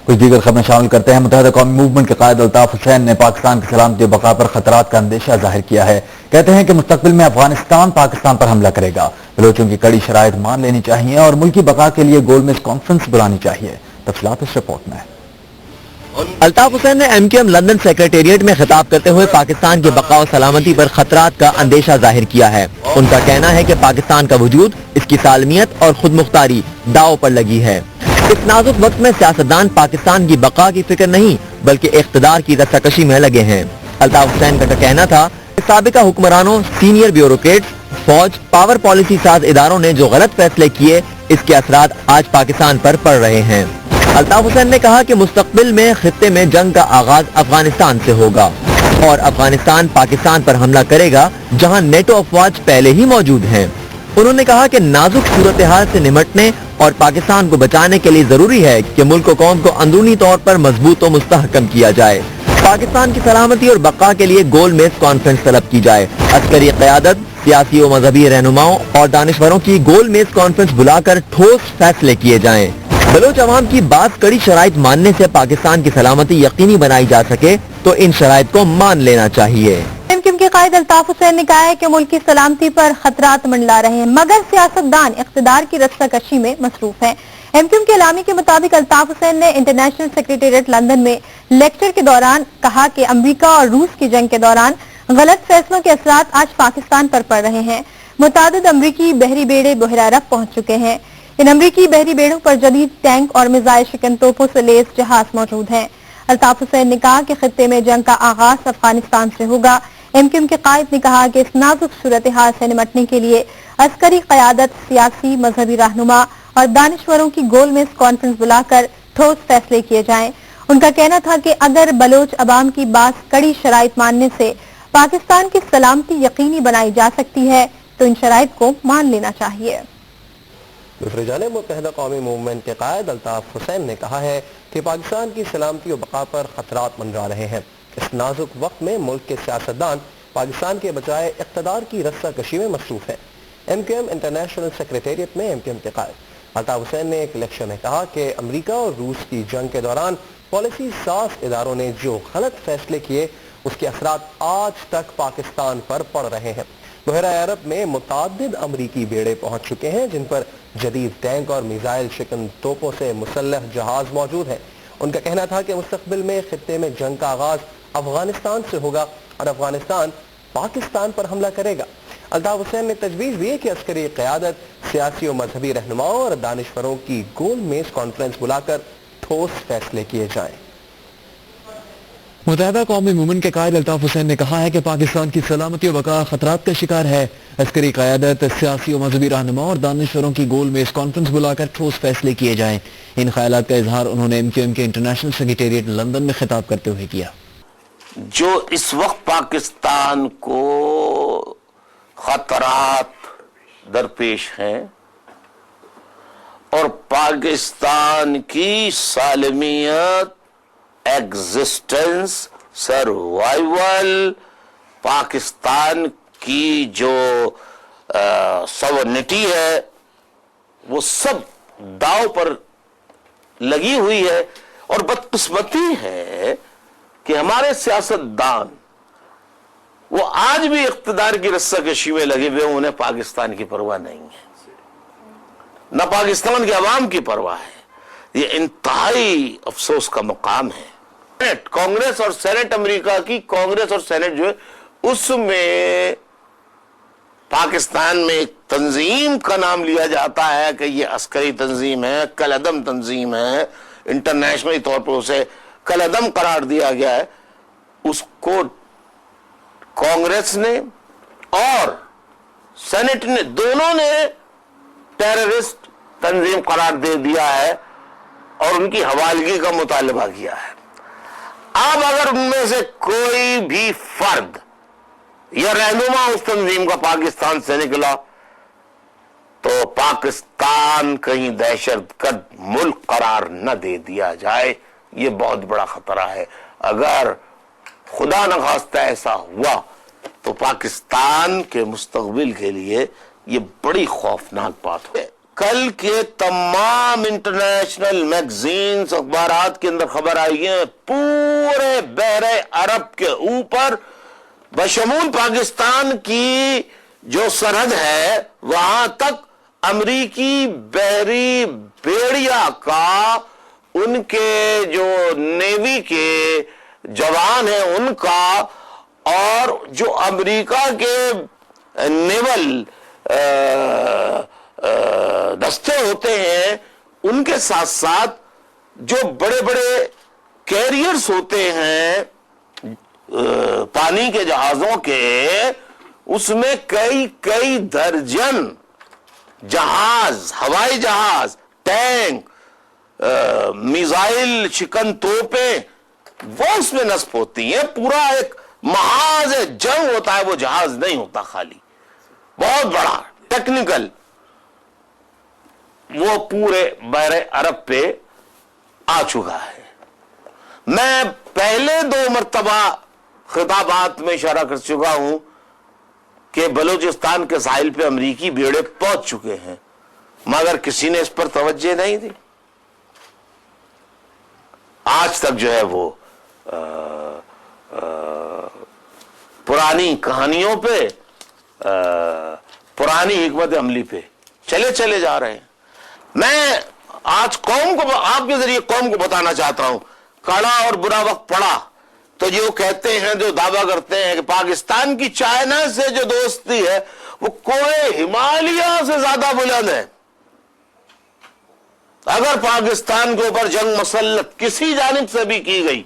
کچھ دیگر خبریں شامل کرتے ہیں۔ متحدہ قومی موومنٹ کے قائد الطاف حسین نے پاکستان کی سلامتی و بقا پر خطرات کا اندیشہ ظاہر کیا ہے۔ کہتے ہیں کہ مستقبل میں افغانستان پاکستان پر حملہ کرے گا۔ بلوچوں کی کڑی شرائط مان لینی چاہیے اور ملکی بقا کے لیے گول میز کانفرنس بلانی چاہیے۔ تفصیلات اس رپورٹ میں۔ الطاف حسین نے MQM لندن سیکریٹریٹ میں خطاب کرتے ہوئے پاکستان کی بقا و سلامتی پر خطرات کا اندیشہ ظاہر کیا ہے۔ ان کا کہنا ہے کہ پاکستان کا وجود، اس کی سالمیت اور خود مختاری داؤ پر لگی ہے۔ اس نازک وقت میں سیاستدان پاکستان کی بقا کی فکر نہیں بلکہ اقتدار کی رساکشی میں لگے ہیں۔ الطاف حسین کا کہنا تھا کہ سابقہ حکمرانوں، سینئر بیوروکریٹس، فوج، پاور پالیسی ساز اداروں نے جو غلط فیصلے کیے، اس کے اثرات آج پاکستان پر پڑ رہے ہیں۔ الطاف حسین نے کہا کہ مستقبل میں خطے میں جنگ کا آغاز افغانستان سے ہوگا اور افغانستان پاکستان پر حملہ کرے گا جہاں نیٹو افواج پہلے ہی موجود ہیں۔ انہوں نے کہا کہ نازک صورتحال سے نمٹنے اور پاکستان کو بچانے کے لیے ضروری ہے کہ ملک و قوم کو اندرونی طور پر مضبوط و مستحکم کیا جائے۔ پاکستان کی سلامتی اور بقا کے لیے گول میز کانفرنس طلب کی جائے۔ عسکری قیادت، سیاسی و مذہبی رہنماؤں اور دانشوروں کی گول میز کانفرنس بلا کر ٹھوس فیصلے کیے جائیں۔ بلوچ عوام کی بعض کڑی شرائط ماننے سے پاکستان کی سلامتی یقینی بنائی جا سکے تو ان شرائط کو مان لینا چاہیے۔ MQM کے قائد الطاف حسین نے کہا ہے کہ ملک کی سلامتی پر خطرات منڈلا رہے ہیں مگر سیاستدان اقتدار کی رساکشی میں مصروف ہیں۔ MQM کے اعلامیے کے مطابق الطاف حسین نے انٹرنیشنل سیکریٹریٹ لندن میں لیکچر کے دوران کہا کہ امریکہ اور روس کی جنگ کے دوران غلط فیصلوں کے اثرات آج پاکستان پر پڑ رہے ہیں۔ متعدد امریکی بحری بیڑے بحیرہ عرب پہنچ چکے ہیں۔ ان امریکی بحری بیڑوں پر جدید ٹینک اور میزائل شکن توپوں سے لیس جہاز موجود ہیں۔ الطاف حسین نے کہا کہ خطے میں جنگ کا آغاز افغانستان سے ہوگا۔ MQM کے قائد نے کہا کہ اس نازک صورتحال سے نمٹنے کے لیے عسکری قیادت، سیاسی، مذہبی رہنما اور دانشوروں کی گول میز کانفرنس بلا کر ٹھوس فیصلے کیے جائیں۔ ان کا کہنا تھا کہ اگر بلوچ عوام کی بعض کڑی شرائط ماننے سے پاکستان کی سلامتی یقینی بنائی جا سکتی ہے تو ان شرائط کو مان لینا چاہیے۔ دوسری جانب متحدہ قومی موومنٹ کے قائد الطاف حسین نے کہا ہے کہ پاکستان کی سلامتی و بقا پر خطرات منڈرا رہے ہیں۔ اس نازک وقت میں ملک کے سیاستدان پاکستان کے بجائے اقتدار کی رساکشی میں مصروف ہیں۔ MQM انٹرنیشنل سیکریٹریٹ میں MQM کے قائد الطاف حسین نے ایک لیکچر میں کہا کہ امریکہ اور روس کی جنگ کے دوران پالیسی ساز اداروں نے جو غلط فیصلے کیے اس کے اثرات آج تک پاکستان پر پڑ رہے ہیں۔ بحیرہ عرب میں متعدد امریکی بیڑے پہنچ چکے ہیں جن پر جدید ٹینک اور میزائل شکن توپوں سے مسلح جہاز موجود ہیں۔ ان کا کہنا تھا کہ مستقبل میں خطے میں جنگ کا آغاز افغانستان سے ہوگا اور افغانستان پاکستان پر حملہ کرے گا۔ الطاف حسین نے تجویز دی کہ عسکری قیادت، سیاسی و مذہبی رہنماؤں اور دانشوروں کی گول میز کانفرنس بلا کر ٹھوس فیصلے کیے جائیں۔ متحدہ قومی موومنٹ کے قائد الطاف حسین نے کہا ہے کہ پاکستان کی سلامتی و بقا خطرات کا شکار ہے۔ عسکری قیادت، سیاسی و مذہبی رہنماؤں اور دانشوروں کی گول میز کانفرنس بلا کر ٹھوس فیصلے کیے جائیں۔ ان خیالات کا اظہار انہوں نے MQM کے انٹرنیشنل سیکریٹریٹ لندن میں خطاب کرتے ہوئے کیا۔ جو اس وقت پاکستان کو خطرات درپیش ہیں اور پاکستان کی سالمیت، ایگزسٹنس، سروائیول، پاکستان کی جو سورنٹی ہے وہ سب داؤ پر لگی ہوئی ہے۔ اور بدقسمتی ہے کہ ہمارے سیاستدان وہ آج بھی اقتدار کی رساکشی میں لگے ہوئے، انہیں پاکستان کی پرواہ نہیں ہے، نہ پاکستان کے عوام کی پرواہ ہے۔ یہ انتہائی افسوس کا مقام ہے۔ کانگریس اور سینٹ، امریکہ کی کانگریس اور سینٹ جو ہے اس میں پاکستان میں ایک تنظیم کا نام لیا جاتا ہے کہ یہ عسکری تنظیم ہے، کل عدم تنظیم ہے، انٹرنیشنلی طور پر اسے کل عدم قرار دیا گیا ہے۔ اس کو کانگریس نے اور سینٹ نے دونوں نے ٹیررسٹ تنظیم قرار دے دیا ہے اور ان کی حوالگی کا مطالبہ کیا ہے۔ اب اگر ان میں سے کوئی بھی فرد یا رہنما اس تنظیم کا پاکستان سے نکلا تو پاکستان کہیں دہشت گرد ملک قرار نہ دے دیا جائے، یہ بہت بڑا خطرہ ہے۔ اگر خدا نخواستہ ایسا ہوا تو پاکستان کے مستقبل کے لیے یہ بڑی خوفناک بات ہے۔ کل کے تمام انٹرنیشنل میگزینز اخبارات کے اندر خبر آئی ہے پورے بحر عرب کے اوپر بشمول پاکستان کی جو سرحد ہے وہاں تک امریکی بحری بیڑیا کا ان کے جو نیوی کے جوان ہیں ان کا اور جو امریکہ کے نیول دستے ہوتے ہیں ان کے ساتھ ساتھ جو بڑے بڑے کیریئرز ہوتے ہیں پانی کے جہازوں کے اس میں کئی درجن جہاز، ہوائی جہاز، ٹینک، میزائل شکن توپیں وہ اس میں نصب ہوتی ہیں. پورا ایک محاذ جنگ ہوتا ہے، وہ جہاز نہیں ہوتا خالی، بہت بڑا ٹیکنیکل. وہ پورے بحر عرب پہ آ چکا ہے. میں پہلے 2 مرتبہ خطابات میں اشارہ کر چکا ہوں کہ بلوچستان کے ساحل پہ امریکی بیڑے پہنچ چکے ہیں، مگر کسی نے اس پر توجہ نہیں دی. آج تک جو ہے وہ پرانی کہانیوں پہ، پرانی حکمت عملی پہ چلے جا رہے ہیں. میں آج قوم کو، آپ کے ذریعے قوم کو بتانا چاہتا ہوں، کڑا اور برا وقت پڑا تو جو کہتے ہیں، جو دعویٰ کرتے ہیں کہ پاکستان کی چائنا سے جو دوستی ہے وہ کوہ ہمالیہ سے زیادہ بلند ہے. اگر پاکستان کے اوپر جنگ مسلط کسی جانب سے بھی کی گئی،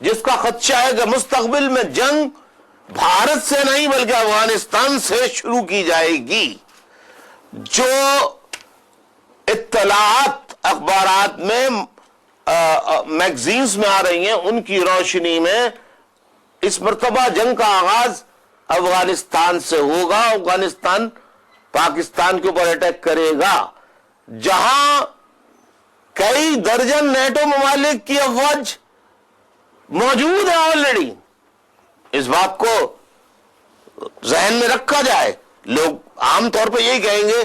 جس کا خدشہ ہے کہ مستقبل میں جنگ بھارت سے نہیں بلکہ افغانستان سے شروع کی جائے گی، جو اطلاعات اخبارات میں میگزینز میں آ رہی ہیں ان کی روشنی میں اس مرتبہ جنگ کا آغاز افغانستان سے ہوگا. افغانستان پاکستان کے اوپر اٹیک کرے گا، جہاں کئی درجن نیٹو ممالک کی افواج موجود ہے آلریڈی. اس بات کو ذہن میں رکھا جائے. لوگ عام طور پہ یہی کہیں گے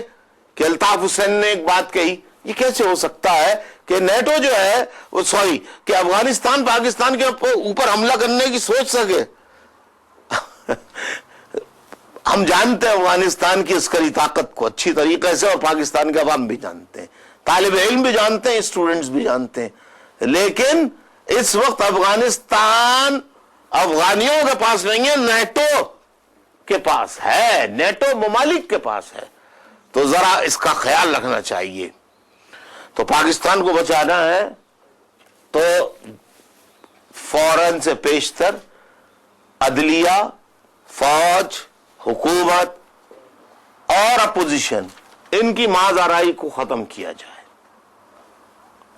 کہ الطاف حسین نے ایک بات کہی، یہ کیسے ہو سکتا ہے کہ نیٹو جو ہے وہ کہ افغانستان پاکستان کے اوپر حملہ کرنے کی سوچ سکے. ہم جانتے ہیں افغانستان کی عسکری طاقت کو اچھی طریقے سے، اور پاکستان کے عوام بھی جانتے ہیں، طالب علم بھی جانتے ہیں، اسٹوڈنٹس بھی جانتے ہیں. لیکن اس وقت افغانستان افغانیوں کے پاس نہیں ہے، نیٹو کے پاس ہے، نیٹو ممالک کے پاس ہے. تو ذرا اس کا خیال رکھنا چاہیے. تو پاکستان کو بچانا ہے تو فوراً سے پیشتر عدلیہ، فوج، حکومت اور اپوزیشن ان کی مازارائی کو ختم کیا جائے.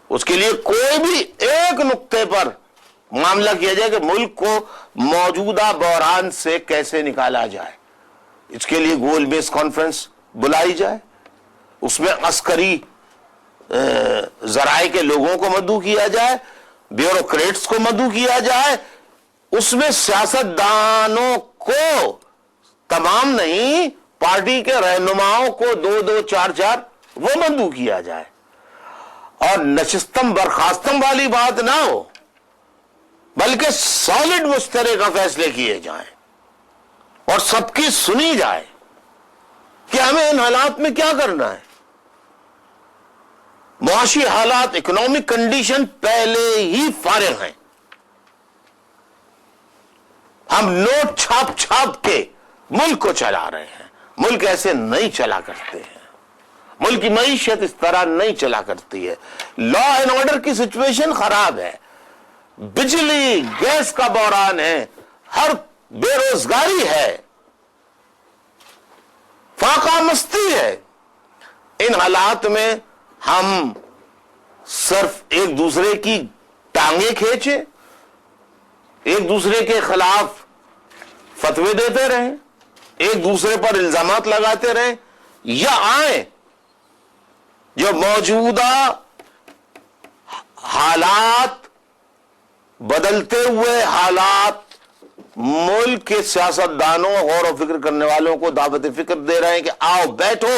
اس کے لیے کوئی بھی ایک نقطے پر معاملہ کیا جائے کہ ملک کو موجودہ بحران سے کیسے نکالا جائے. اس کے لیے گول بیس کانفرنس بلائی جائے، اس میں عسکری ذرائع کے لوگوں کو مدعو کیا جائے، بیوروکریٹس کو مدعو کیا جائے، اس میں سیاستدانوں کو، تمام نہیں، پارٹی کے رہنماؤں کو 2-2 4-4 وہ مدعو کیا جائے. اور نشستم برخاستم والی بات نہ ہو، بلکہ سالڈ مشترکہ فیصلے کیے جائیں اور سب کی سنی جائے کہ ہمیں ان حالات میں کیا کرنا ہے. معاشی حالات، اکنامک کنڈیشن پہلے ہی فارغ ہیں. ہم نوٹ چھاپ کے ملک کو چلا رہے ہیں. ملک ایسے نہیں چلا کرتے ہیں. ملک کی معیشت اس طرح نہیں چلا کرتی ہے. لا اینڈ آرڈر کی سچویشن خراب ہے، بجلی گیس کا بحران ہے، ہر بے روزگاری ہے، فاقہ مستی ہے. ان حالات میں ہم صرف ایک دوسرے کی ٹانگیں کھینچیں، ایک دوسرے کے خلاف فتوے دیتے رہیں، ایک دوسرے پر الزامات لگاتے رہیں، یا آئیں جو موجودہ حالات، بدلتے ہوئے حالات، ملک کے سیاستدانوں، غور و فکر کرنے والوں کو دعوت فکر دے رہے ہیں کہ آؤ بیٹھو،